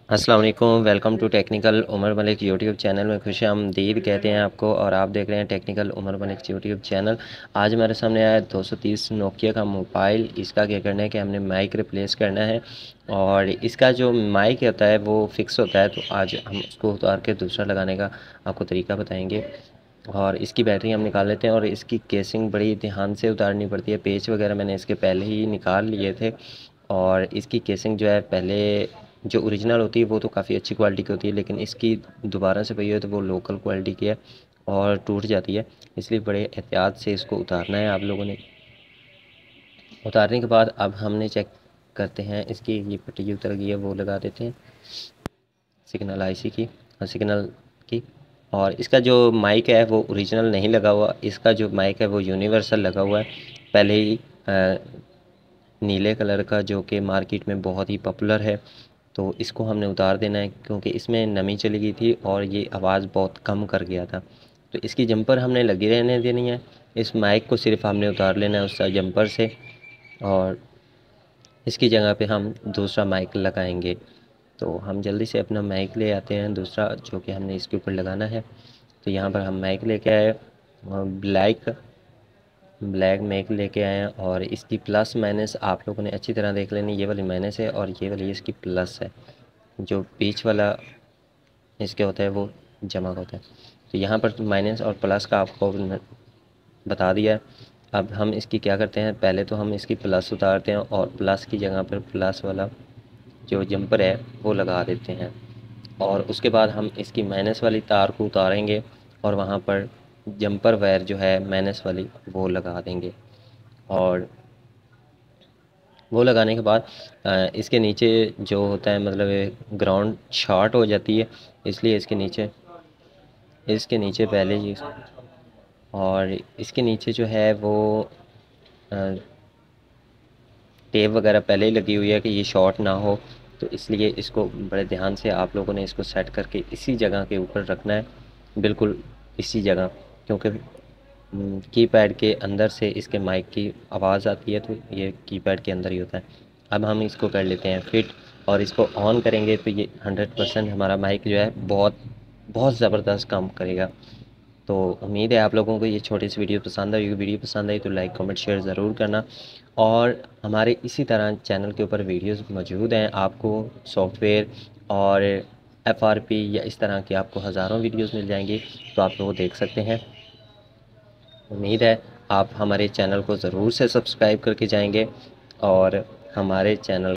अस्सलाम वालेकुम, welcome to technical Umar Malik YouTube channel में खुशामदीद कहते हैं आपको। और आप देख रहे हैं technical Umar Malik YouTube channel. आज हमारे सामने आया 230 नोकिया का मोबाइल। इसका क्या करना है कि हमने माइक रिप्लेस करना है और इसका जो माइक होता है वो फिक्स होता है, तो आज हम उसको उतार के दूसरा लगाने का आपको तरीका बताएंगे। और इसकी बैटरी हम निकाल लेते हैं और इसकी केसिंग बड़ी ध्यान से उतारनी पड़ती है। पेच वगैरह मैंने इसके पहले ही निकाल लिए थे। और इसकी केसिंग जो है, पहले जो ओरिजिनल होती है वो तो काफ़ी अच्छी क्वालिटी की होती है, लेकिन इसकी दोबारा से पई है तो वो लोकल क्वालिटी की है और टूट जाती है। इसलिए बड़े एहतियात से इसको उतारना है आप लोगों ने। उतारने के बाद अब हमने चेक करते हैं, इसकी ये पट्टी उतर गई है वो लगा देते हैं सिग्नल आईसी की, सिग्नल की। और इसका जो माइक है वो ओरिजिनल नहीं लगा हुआ, इसका जो माइक है वो यूनिवर्सल लगा हुआ है पहले ही, नीले कलर का, जो कि मार्केट में बहुत ही पॉपुलर है। तो इसको हमने उतार देना है क्योंकि इसमें नमी चली गई थी और ये आवाज़ बहुत कम कर गया था। तो इसकी जंपर हमने लगी रहने देनी है। इस माइक को सिर्फ हमने उतार लेना है उस जंपर से और इसकी जगह पे हम दूसरा माइक लगाएंगे। तो हम जल्दी से अपना माइक ले आते हैं दूसरा, जो कि हमने इसके ऊपर लगाना है। तो यहाँ पर हम माइक लेके आए, ब्लैक ब्लैक माइक लेके आए हैं। और इसकी प्लस माइनस आप लोगों ने अच्छी तरह देख लेनी। ये वाली माइनस है और ये वाली इसकी प्लस है। जो बीच वाला इसके होता है वो जमा का होता है। तो यहाँ पर माइनस और प्लस का आपको बता दिया है। अब हम इसकी क्या करते हैं, पहले तो हम इसकी प्लस उतारते हैं और प्लस की जगह पर प्लस वाला जो जंपर है वो लगा देते हैं। और उसके बाद हम इसकी माइनस वाली तार को उतारेंगे और वहाँ पर जंपर वायर जो है माइनस वाली वो लगा देंगे। और वो लगाने के बाद इसके नीचे जो होता है, मतलब ग्राउंड शॉर्ट हो जाती है, इसलिए इसके नीचे पहले ही, और इसके नीचे जो है वो टेप वगैरह पहले ही लगी हुई है कि ये शॉर्ट ना हो। तो इसलिए इसको बड़े ध्यान से आप लोगों ने इसको सेट करके इसी जगह के ऊपर रखना है, बिल्कुल इसी जगह। क्योंकि कीपैड के अंदर से इसके माइक की आवाज़ आती है, तो ये कीपैड के अंदर ही होता है। अब हम इसको कर लेते हैं फिट और इसको ऑन करेंगे तो ये 100% हमारा माइक जो है बहुत बहुत ज़बरदस्त काम करेगा। तो उम्मीद है आप लोगों को ये छोटी सी वीडियो पसंद आई। वीडियो पसंद आई तो लाइक कमेंट शेयर ज़रूर करना। और हमारे इसी तरह चैनल के ऊपर वीडियोस मौजूद हैं, आपको सॉफ्टवेयर और एफआरपी या इस तरह के आपको हज़ारों वीडियोस मिल जाएंगी, तो आप वो देख सकते हैं। उम्मीद है आप हमारे चैनल को ज़रूर से सब्सक्राइब करके जाएंगे और हमारे चैनल